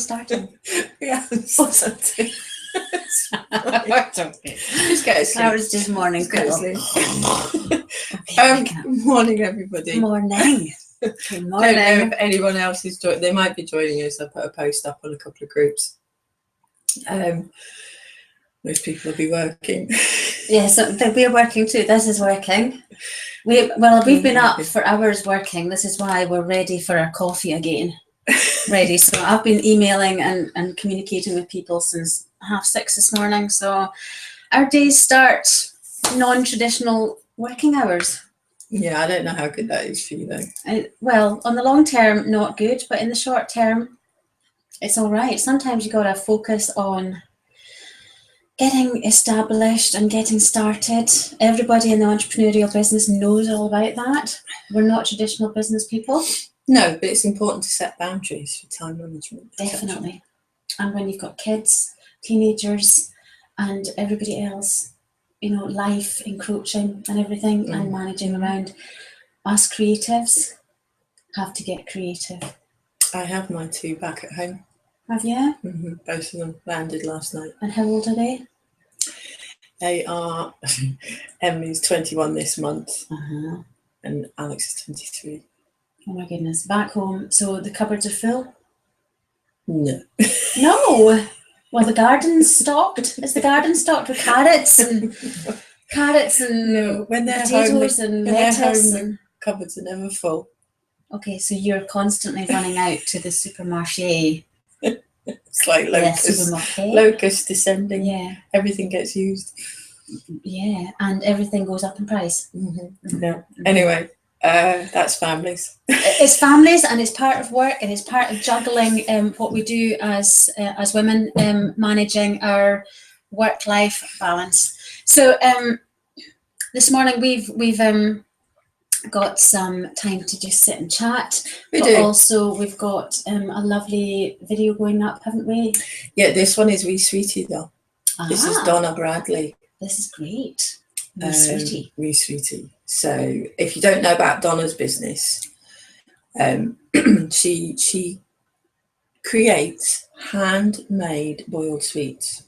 starting? Yeah. Something. Just go to sleep. That was just morning. Just go to sleep. Okay, Morning, everybody. morning. Good I don't know morning. if anyone else is joining. They might be joining us. I put a post up on a couple of groups. Most people will be working. Yes, we're working too. This is working. We've been up for hours working. This is why we're ready for our coffee again. Ready. So I've been emailing and communicating with people since 6:30 this morning. So our days start non-traditional working hours. Yeah, I don't know how good that is for you though. Well, on the long term, not good, but in the short term, it's all right. Sometimes you got to focus on getting established and getting started. Everybody in the entrepreneurial business knows all about that. We're not traditional business people. No, but it's important to set boundaries for time management. Definitely. And when you've got kids, teenagers, and everybody else, life encroaching and everything and managing around, us creatives have to get creative. I have my 2 back at home. Have you? Mm-hmm. Both of them landed last night. And how old are they? They are, Emily's 21 this month, and Alex is 23. Oh my goodness. Back home, so the cupboards are full? No. No. Well, the garden's stocked. Is the garden stocked with carrots and no, when they're potatoes home, and when lettuce? they're home, the cupboards are never full. Okay, so you're constantly running out to the supermarché. It's like locust descending. Yeah. Everything gets used. Yeah, and everything goes up in price. No. Anyway, that's families. It's families, and it's part of work, and it's part of juggling what we do as women, managing our work-life balance. So this morning we've got some time to just sit and chat. We do. Also, we've got a lovely video going up, haven't we? Yeah, this one is Wee Sweetie though. This is Donna Bradley. This is great. Wee Sweetie. Wee Sweetie. So if you don't know about Donna's business, she creates handmade boiled sweets.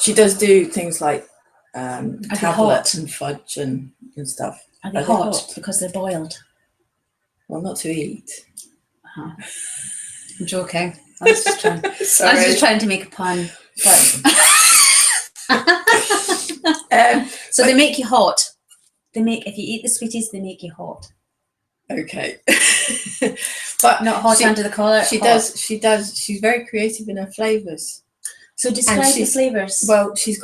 She does do things like tablets and fudge and stuff. Are they hot because they're boiled? Well, not to eat. I'm joking. I was just trying to make a pun. So they make you hot. If you eat the sweeties, they make you hot. Okay. But not hot under the collar. She does. She's very creative in her flavors. So describe the flavors. Well, she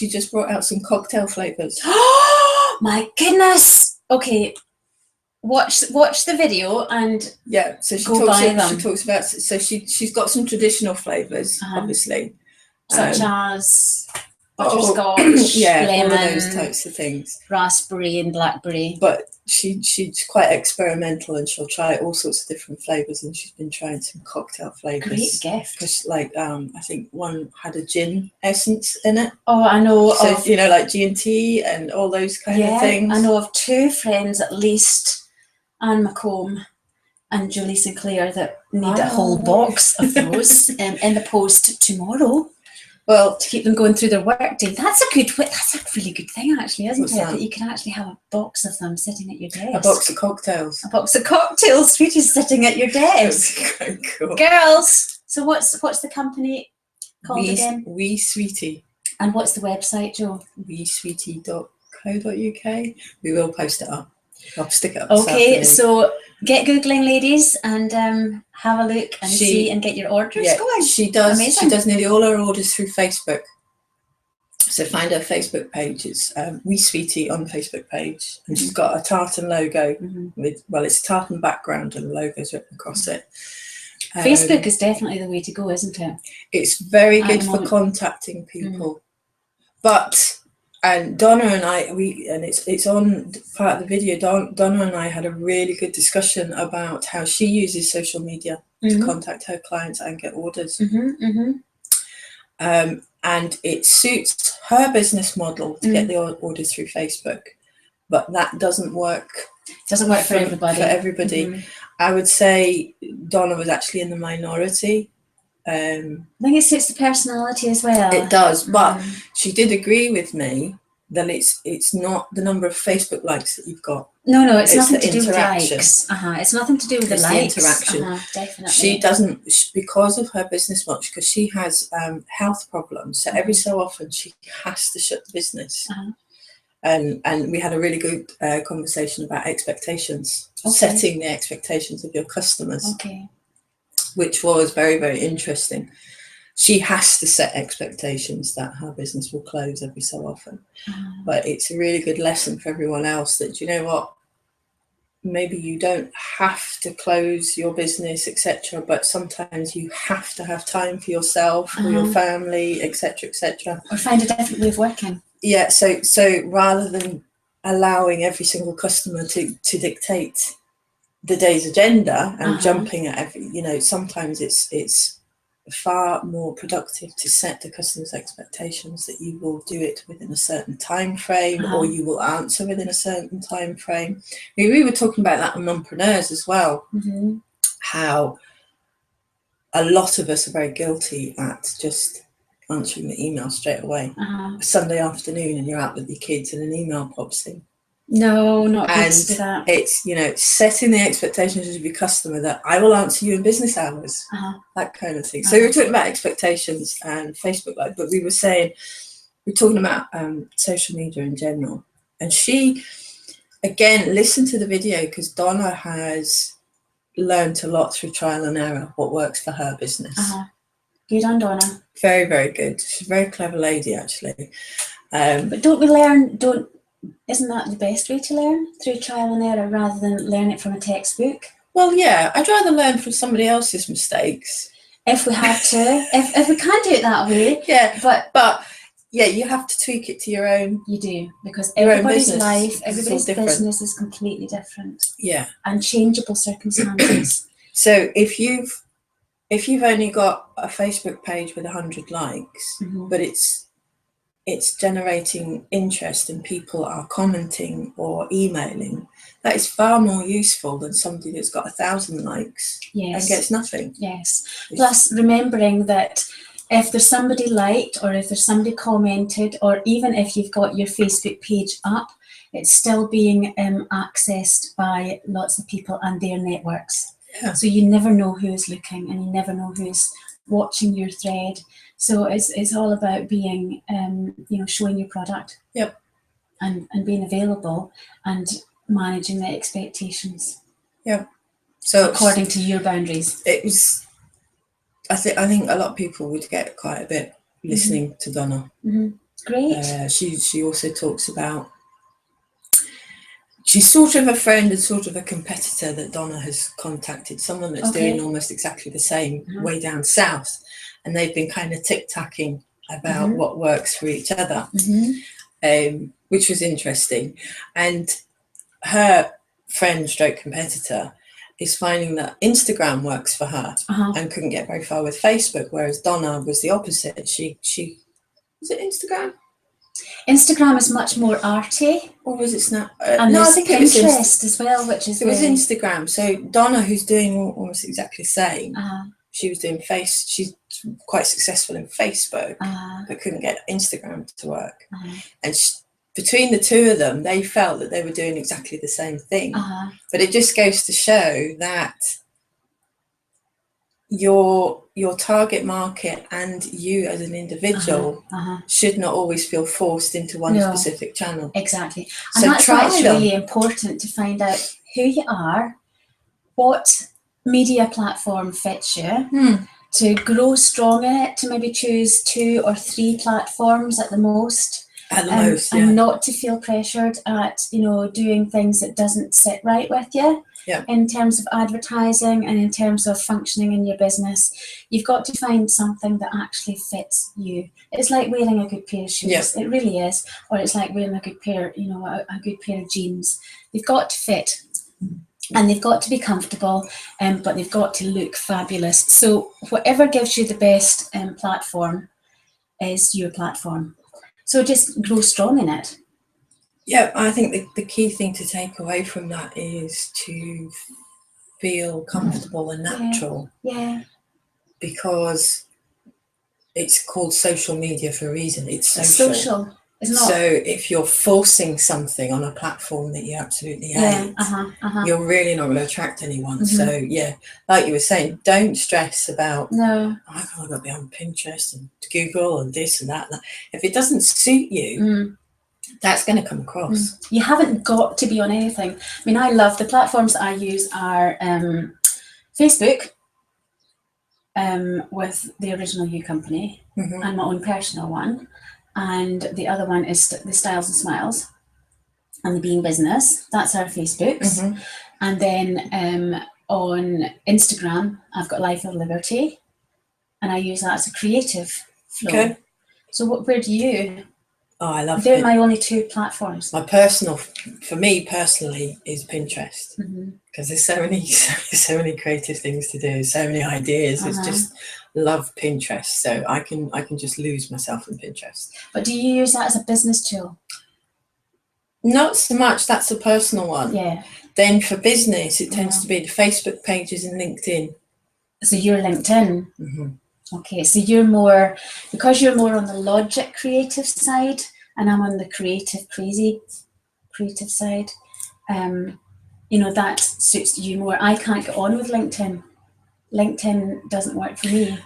just brought out some cocktail flavors. Oh my goodness. Okay. Watch the video and so she talks about she's got some traditional flavors, obviously, such as butterscotch, lemon, all of those types of things, raspberry and blackberry. But she's quite experimental, and she'll try all sorts of different flavors. And she's been trying some cocktail flavors. Great gift. Because I think one had a gin essence in it. Oh, I know. So like G&T and all those kind of things. I know of 2 friends at least, Anne McComb and Julie Sinclair, that need a whole box of those in the post tomorrow. Well, to keep them going through their work day. That's a really good thing, actually, isn't it? That you can actually have a box of them sitting at your desk. A box of cocktails. A box of cocktails, sweeties, sitting at your desk. That's quite cool. Girls, so what's the company called again? Wee Sweetie. And what's the website, Jo? weesweetie.co.uk. We will post it up. I'll stick it up. Okay, so get Googling, ladies, and have a look and see and get your orders going. She does. Amazing. She does nearly all her orders through Facebook. So find her Facebook page. It's Wee Sweetie on the Facebook page, and she's got a tartan logo with it's a tartan background and the logo's written across it. Facebook is definitely the way to go, isn't it? It's very good for contacting people, And Donna and I, it's on part of the video. Donna and I had a really good discussion about how she uses social media to contact her clients and get orders. And it suits her business model to get the orders through Facebook, but that doesn't work. Doesn't work for everybody. I would say Donna was actually in the minority. I think it suits the personality as well. It does, but she did agree with me that it's not the number of Facebook likes that you've got. No, it's nothing the to do with interaction. likes. It's nothing to do with the It's likes. the interaction. Definitely. She doesn't, because of her business model, because she has health problems. So every so often she has to shut the business. And we had a really good conversation about expectations, setting the expectations of your customers, which was very, very interesting. She has to set expectations that her business will close every so often. But it's a really good lesson for everyone else that, you know what, maybe you don't have to close your business, etc., but sometimes you have to have time for yourself, for your family, etc., etc. Or find a different way of working. Yeah, so rather than allowing every single customer to dictate the day's agenda and jumping at every, you know, sometimes it's far more productive to set the customer's expectations that you will do it within a certain time frame or you will answer within a certain time frame. We were talking about that on Mompreneurs as well, how a lot of us are very guilty at just answering the email straight away. A Sunday afternoon and you're out with your kids and an email pops in. No, not good to do that. It's, you know, setting the expectations of your customer that I will answer you in business hours, that kind of thing. So we were talking about expectations and Facebook Live, but we were saying, we're talking about social media in general. And she, again, listened to the video because Donna has learned a lot through trial and error what works for her business. Good on Donna. Very, very good. She's a very clever lady, actually. But isn't that the best way to learn? Through trial and error rather than learn it from a textbook? Well, yeah, I'd rather learn from somebody else's mistakes. If we have to. if we can't do it that way. Yeah, but yeah, you have to tweak it to your own. You do, because everybody's life, everybody's business is completely different. Yeah. And changeable circumstances. So if you've only got a Facebook page with 100 likes, but it's generating interest and people are commenting or emailing, that is far more useful than somebody that's got 1,000 likes and gets nothing. Yes. Plus remembering that if there's somebody liked or if there's somebody commented, or even if you've got your Facebook page up, it's still being accessed by lots of people and their networks. Yeah. So you never know who's looking and you never know who's watching your thread. So it's all about being, showing your product. Yep. And being available and managing the expectations. Yeah. So according to your boundaries. It was. I think a lot of people would get quite a bit listening to Donna. Great. She also talks about. She's sort of a friend and sort of a competitor that Donna has contacted, someone that's doing almost exactly the same way down south. And they've been kind of tic-tacking about what works for each other, which was interesting. And her friend stroke competitor is finding that Instagram works for her and couldn't get very far with Facebook, whereas Donna was the opposite. She was it Instagram? Instagram is much more arty. Or was it Snap? And no, I think it was Pinterest as well, which is... It was Instagram. So Donna, who's doing almost exactly the same, she was doing she's quite successful in Facebook, but couldn't get Instagram to work. And between the two of them, they felt that they were doing exactly the same thing. But it just goes to show that your target market and you as an individual should not always feel forced into one specific channel. Exactly. And so that's why it's really important to find out who you are, what media platform fits you, to grow strong in it, to maybe choose 2 or 3 platforms at the most. And not to feel pressured at, doing things that doesn't sit right with you in terms of advertising and in terms of functioning in your business. You've got to find something that actually fits you. It's like wearing a good pair of shoes. It really is. Or it's like wearing a good pair, a good pair of jeans. They've got to fit. And they've got to be comfortable, but they've got to look fabulous. So whatever gives you the best platform is your platform. So just grow strong in it. Yeah, I think the key thing to take away from that is to feel comfortable and natural. Yeah. Because it's called social media for a reason. It's It's social. social. It's not. So if you're forcing something on a platform that you absolutely hate, you're really not going to attract anyone. So yeah, like you were saying, don't stress about, No. oh, I've got to be on Pinterest and Google and this and that. If it doesn't suit you, that's going to come across. You haven't got to be on anything. I mean, I love the platforms that I use are Facebook, with the Original You Company, and my own personal one. And the other one is the Styles and Smiles and the Being Business. That's our Facebooks. And then on Instagram, I've got Life of Liberty, and I use that as a creative flow. Okay. So where do you? Oh, I love it. They're my only two platforms. My personal, for me personally, is Pinterest, because there's so many creative things to do, so many ideas. It's just love Pinterest. So I can just lose myself in Pinterest. But do you use that as a business tool? Not so much. That's a personal one. Yeah. Then for business, it tends to be the Facebook pages and LinkedIn. So you're LinkedIn. Okay, so you're more, because you're more on the logic creative side, and I'm on the creative, crazy creative side. That suits you more. I can't get on with LinkedIn. LinkedIn doesn't work for me.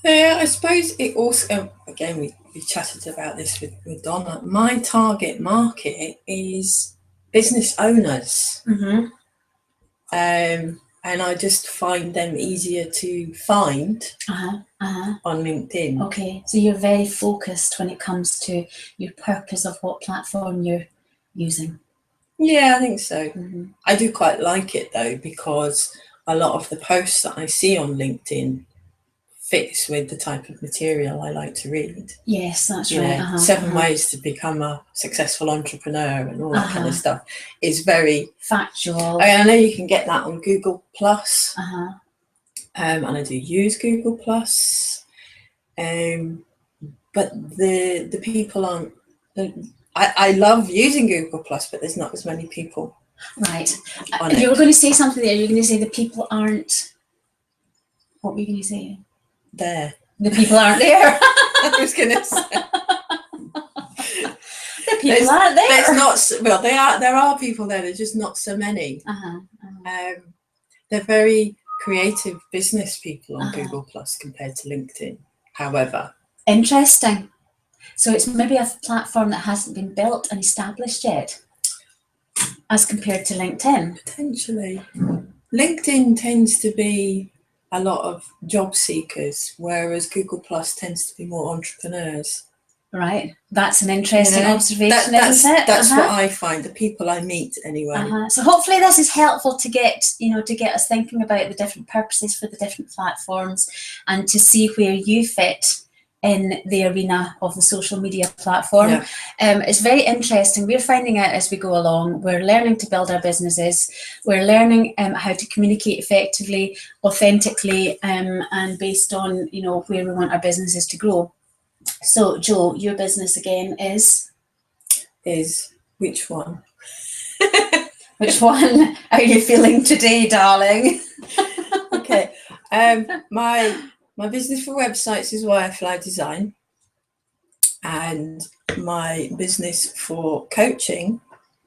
Yeah, I suppose it also, again, we chatted about this with Donna. My target market is business owners. And I just find them easier to find on LinkedIn. Okay, so you're very focused when it comes to your purpose of what platform you're using. Yeah, I think so. I do quite like it though, because a lot of the posts that I see on LinkedIn fits with the type of material I like to read. Yes, that's right. 7 ways to become a successful entrepreneur and all that kind of stuff is very factual. I know you can get that on Google Plus, and I do use Google Plus, but the people aren't. I love using Google Plus, but there's not as many people. Right. You were going to say something there. You're going to say the people aren't. What were you going to say? There. The people aren't there. I was going to say. The people aren't there. There's not. Well, there are people there. There's just not so many. They're very creative business people on Google Plus compared to LinkedIn. However, interesting. So it's maybe a platform that hasn't been built and established yet, as compared to LinkedIn. Potentially, LinkedIn tends to be a lot of job seekers, whereas Google Plus tends to be more entrepreneurs. Right, that's an interesting observation, isn't it? That's what I find, the people I meet anyway. So hopefully this is helpful to get us thinking about the different purposes for the different platforms, and to see where you fit in the arena of the social media platform. It's very interesting. We're finding out as we go along. We're learning to build our businesses. We're learning how to communicate effectively, authentically, and based on where we want our businesses to grow. So, Jo, your business again is which one? Which one are you feeling today, darling? Okay, my business for websites is Wirefly Design, and my business for coaching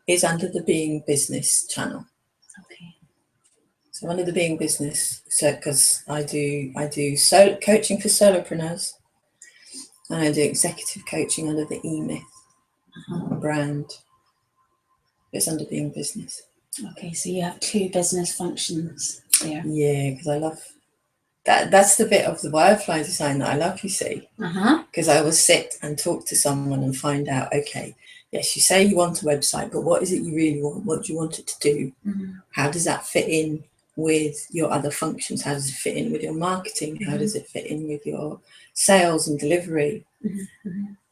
is under the Being Business channel. Okay. So under the Being Business, so because I do solo coaching for solopreneurs. And I do executive coaching under the eMyth brand. It's under Being Business. Okay, so you have two business functions there. Yeah, because I love that. That's the bit of the Wirefly Design that I love, you see. Because I will sit and talk to someone and find out, okay, yes, you say you want a website, but what is it you really want? What do you want it to do? How does that fit in with your other functions? How does it fit in with your marketing? How does it fit in with your sales and delivery?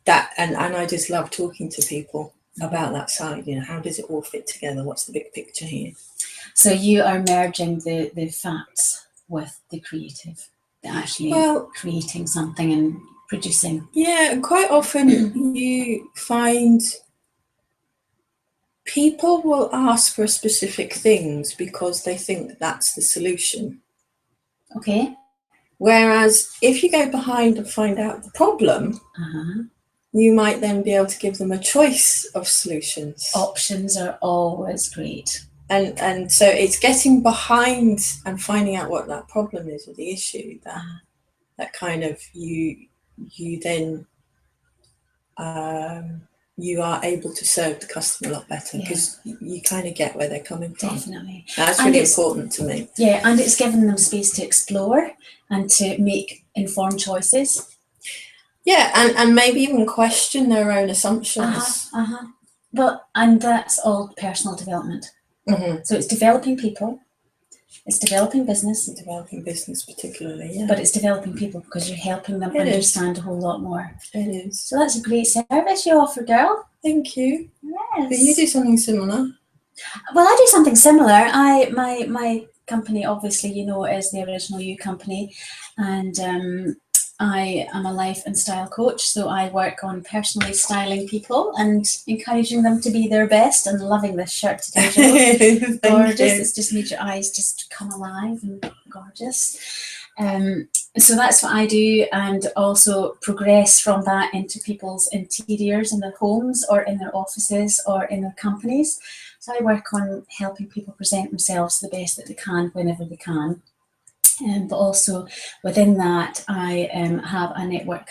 That and I just love talking to people about that side. How does it all fit together? What's the big picture here? So you are merging the facts with the creative, actually creating something and producing. Yeah, and quite often you find people will ask for specific things because they think that's the solution. Okay. Whereas if you go behind and find out the problem, you might then be able to give them a choice of solutions. Options are always great. And so it's getting behind and finding out what that problem is or the issue that kind of you then you are able to serve the customer a lot better because you kind of get where they're coming from. Definitely. That's really important to me. Yeah, and it's given them space to explore and to make informed choices. Yeah, and maybe even question their own assumptions. But and that's all personal development. So it's developing people, it's developing business. Developing business particularly, yeah. But it's developing people because you're helping them understand a whole lot more. It is. So that's a great service you offer, girl. Thank you. Yes. But you do something similar. Well, I do something similar. My company, obviously, you know, is the Original You company, and I am a life and style coach, so I work on personally styling people and encouraging them to be their best. And loving this shirt today, Jo. Gorgeous. It's just made your eyes just come alive and gorgeous. So that's what I do, and also progress from that into people's interiors in their homes or in their offices or in their companies. So I work on helping people present themselves the best that they can whenever they can. But also within that, I have a network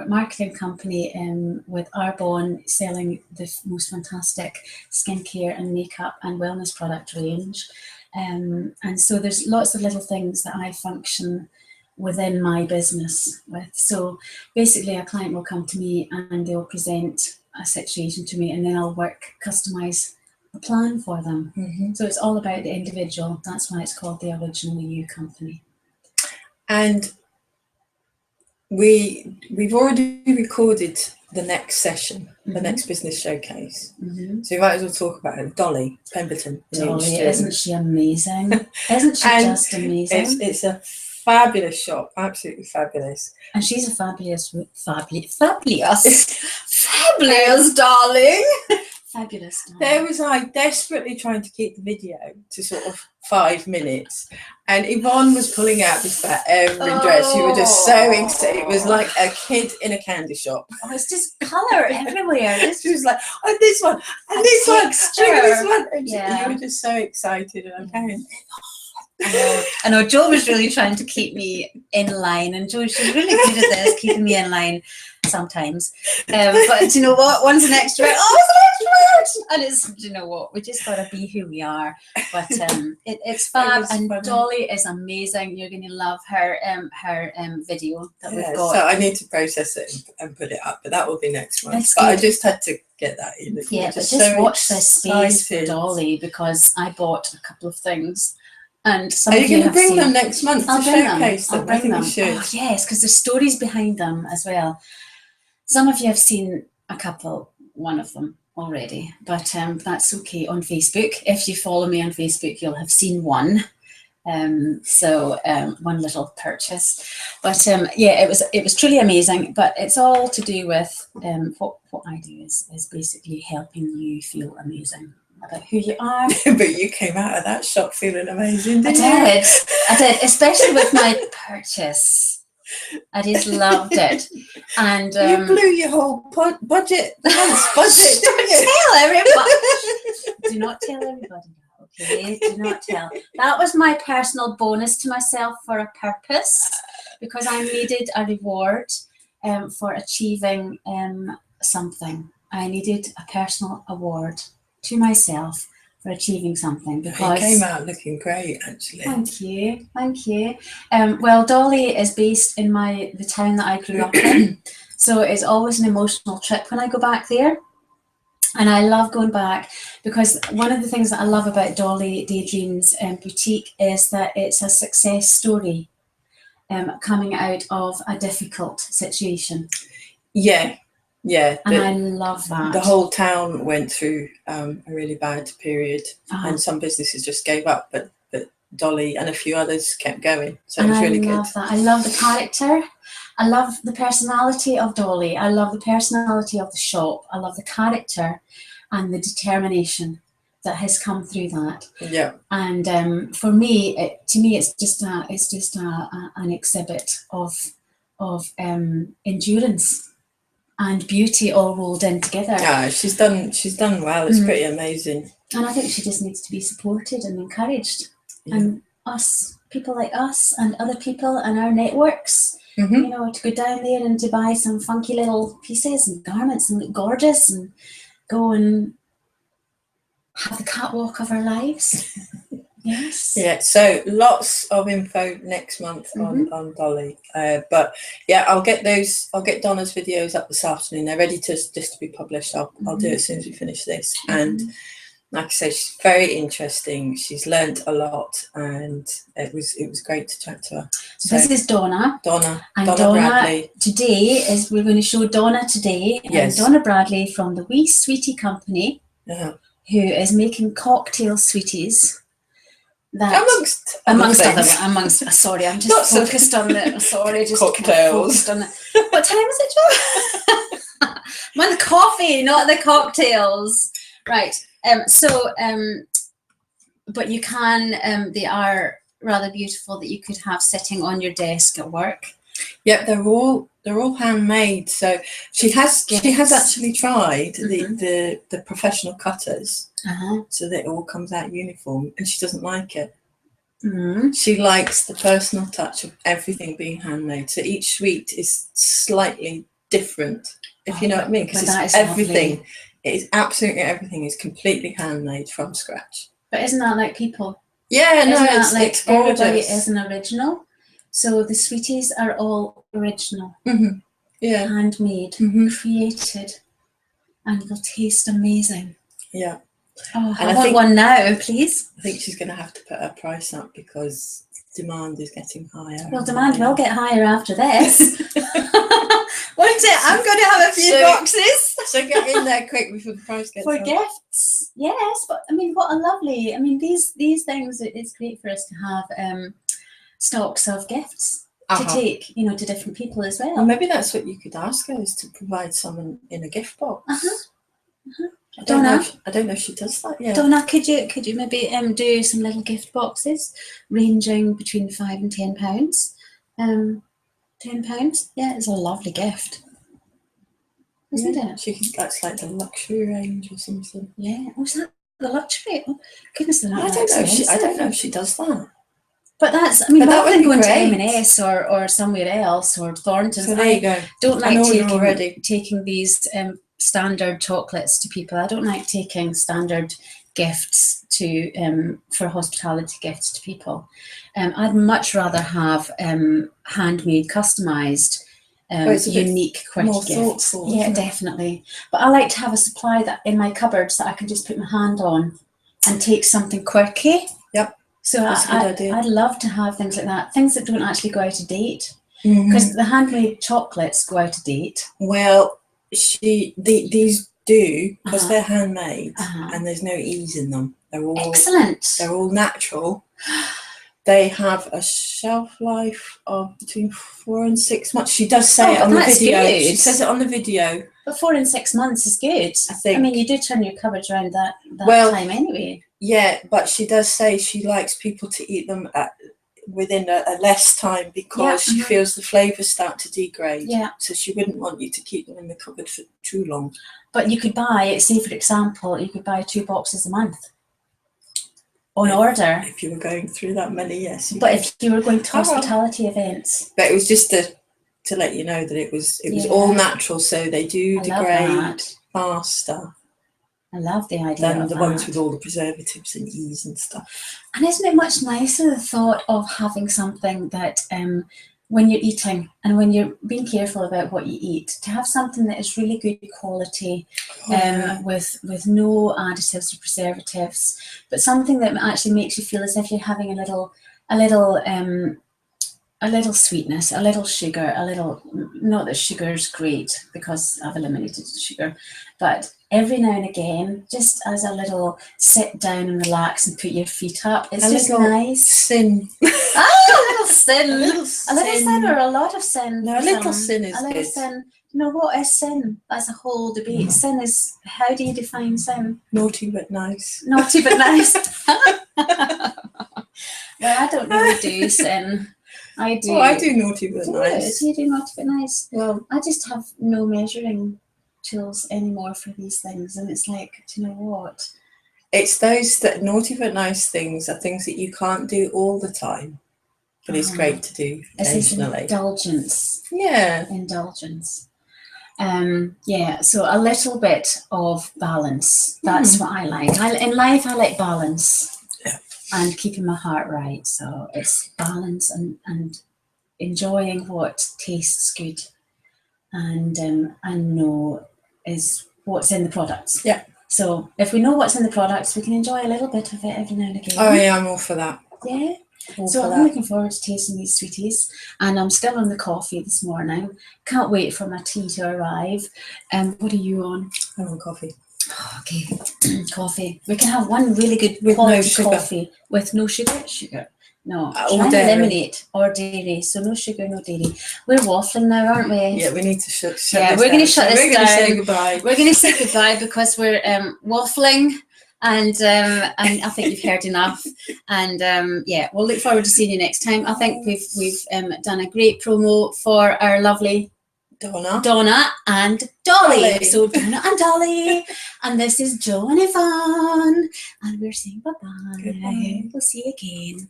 marketing company with Arbonne, selling the most fantastic skincare and makeup and wellness product range. And so there's lots of little things that I function within my business with. So basically a client will come to me and they'll present a situation to me, and then I'll customize a plan for them. So it's all about the individual. That's why it's called the Original You company. And we've already recorded the next session, the next business showcase. So we might as well talk about it. Dolly Pemberton. Dolly, isn't she amazing? Isn't she just amazing? It's a fabulous shop, absolutely fabulous. And she's a fabulous darling. Fabulous. There was I desperately trying to keep the video to sort of 5 minutes, and Yvonne was pulling out just about every dress. She was just so excited. It was like a kid in a candy shop. Oh, it's just colour everywhere. She was like, oh, this one, and this one, and this one. And you were just so excited, and I'm carrying. I know Jo was really trying to keep me in line, and Jo, she's really good at this, keeping me in line sometimes. But you know what? One's an extrovert. Oh, it's an extrovert! And it's, you know what? We just gotta be who we are. But it's fab, and funny. Dolly is amazing. You're gonna love her video that we've got. So I need to process it and put it up, but that will be next month. But I just had to get that in. Yeah, just watch this space for Dolly, because I bought a couple of things. And are you going to bring them next month to showcase them? I think you should. Oh, yes, because there's stories behind them as well. Some of you have seen one of them already, but that's okay on Facebook. If you follow me on Facebook, you'll have seen one. One little purchase. But yeah, it was truly amazing. But it's all to do with what I do is basically helping you feel amazing about who you are. But you came out of that shop feeling amazing, didn't you? I did, especially with my purchase. I just loved it. And you blew your whole budget, the month's budget, didn't you? Tell everybody. Do not tell everybody that, okay? Do not tell. That was my personal bonus to myself for a purpose, because I needed a reward for achieving something. I needed a personal award to myself for achieving something, because you came out looking great, actually. Thank you. Well, Dolly is based in the town that I grew up in, so it's always an emotional trip when I go back there, and I love going back, because one of the things that I love about Dolly Daydreams Boutique is that it's a success story coming out of a difficult situation. Yeah, and I love that. The whole town went through a really bad period, and some businesses just gave up, but Dolly and a few others kept going. So it was really good. I love that. I love the character. I love the personality of Dolly. I love the personality of the shop. I love the character. and the determination that has come through that. Yeah. And for me, to me, it's just an exhibit of endurance and beauty all rolled in together. Yeah, she's done well. It's pretty amazing. And I think she just needs to be supported and encouraged. Yeah. And us, people like us and other people and our networks, Mm-hmm. you know, to go down there and to buy some funky little pieces and garments and look gorgeous and go and have the catwalk of our lives. Yes. Yeah, so lots of info next month on Dolly. But yeah, I'll get Donna's videos up this afternoon. They're ready to be published. I'll do it as soon as we finish this. And like I said, she's very interesting. She's learned a lot, and it was great to chat to her. So this is Donna. Donna Bradley. Today we're going to show Donna today. Yes. Donna Bradley from the Wee Sweetie Company, who is making cocktail sweeties. That sorry, I'm just focused on the cocktails. Kind of what time is it, John? I'm on the coffee, not the cocktails. Right. But you can. They are rather beautiful that you could have sitting on your desk at work. Yeah, they're all handmade. So she has actually tried the professional cutters. So that it all comes out uniform, and she doesn't like it. She likes the personal touch of everything being handmade. So each sweet is slightly different, if you know what I mean, because it's everything. Lovely. It is absolutely everything is completely handmade from scratch. But isn't that like people? Yeah, it's gorgeous. Everybody is an original. So the sweeties are all original. Yeah, handmade, created, and they'll taste amazing. Yeah. Oh, I want one now, please. I think she's going to have to put her price up because demand is getting higher. Well, demand will get higher after this. Won't it? I'm going to have a few boxes. So get in there quick before the price gets up. For gifts. Yes, but I mean, what a lovely, these things, it's great for us to have stocks of gifts to take, to different people as well. Well, maybe that's what you could ask her, is to provide someone in a gift box. I don't know if she does that yet. Donna, could you maybe do some little gift boxes ranging between £5 and £10? £10, yeah, it's a lovely gift, isn't it? That's like the luxury range or something. Yeah, was that the luxury? Oh, goodness, I don't know if she does that. But that's, rather than going to M&S or somewhere else or Thornton's, so there you go. Don't like taking these standard chocolates to people. I don't like taking standard gifts for hospitality gifts to people. I'd much rather have handmade, customized, unique, quirky gifts. Yeah, definitely. But I like to have a supply that in my cupboards that I can just put my hand on and take something quirky. Yep. So I'd love to have things like that, things that don't actually go out of date, because the handmade chocolates go out of date. Well, these do, because they're handmade and there's no ease in them. They're all excellent. They're all natural. They have a shelf life of between 4 and 6 months. She does say it on the video. Good. She says it on the video. But 4 and 6 months is good. I think. You do turn your cupboards around that time anyway. Yeah, but she does say she likes people to eat them within a less time because she feels the flavours start to degrade. Yeah. So she wouldn't want you to keep them in the cupboard for too long. But you could buy, say for example, you could buy 2 boxes a month on order. If you were going through that many, yes. But if you were going to hospitality events. But it was just to let you know that it was all natural, so they do degrade faster. I love the idea than of the ones with all the preservatives and ease and stuff. And isn't it much nicer, the thought of having something that when you're eating and when you're being careful about what you eat, to have something that is really good quality, with no additives or preservatives, but something that actually makes you feel as if you're having a little sweetness, a little sugar, not that sugar is great because I've eliminated sugar, but every now and again, just as a little sit down and relax and put your feet up. It's A just little nice. Sin. A little sin. A little A little sin or a lot of sin. No, a for little some. sin is a little good. sin. You know, what is sin? That's a whole debate. Sin is, how do you define sin? Naughty but nice. Naughty but nice. Well, I don't really do sin. I do. Oh, I do naughty but nice. You do naughty but nice. Well, I just have no measuring tools anymore for these things, and it's like, do you know what? it's those that naughty but nice things are things that you can't do all the time, but it's great to do It's this occasionally. indulgence. Yeah. Indulgence. Yeah, so a little bit of balance. That's what I like. In life, I like balance. Yeah. And keeping my heart right. So it's balance and enjoying what tastes good and know is what's in the products. Yeah. So if we know what's in the products, we can enjoy a little bit of it every now and again. Oh yeah, I'm all for that. Yeah. All So for I'm that. looking forward to tasting these sweeties, and I'm still on the coffee this morning. Can't wait for my tea to arrive. What are you on? I'm on coffee. Okay, coffee. We can have one really good With no quality sugar. coffee with no sugar. Sugar. No, Or try and dairy. eliminate or dairy. So no sugar, no dairy. We're waffling now, aren't we? Yeah, we need to shut Yeah, this we're gonna down. shut So this we're going to say down. goodbye. We're going to say goodbye because we're waffling, and I think you've heard enough. And yeah, we'll look forward to seeing you next time. I think we've done a great promo for our lovely Donna and Dolly. Dolly. So Donna and Dolly, and this is Jo and Yvonne, and we're saying bye-bye. Goodbye. We'll see you again.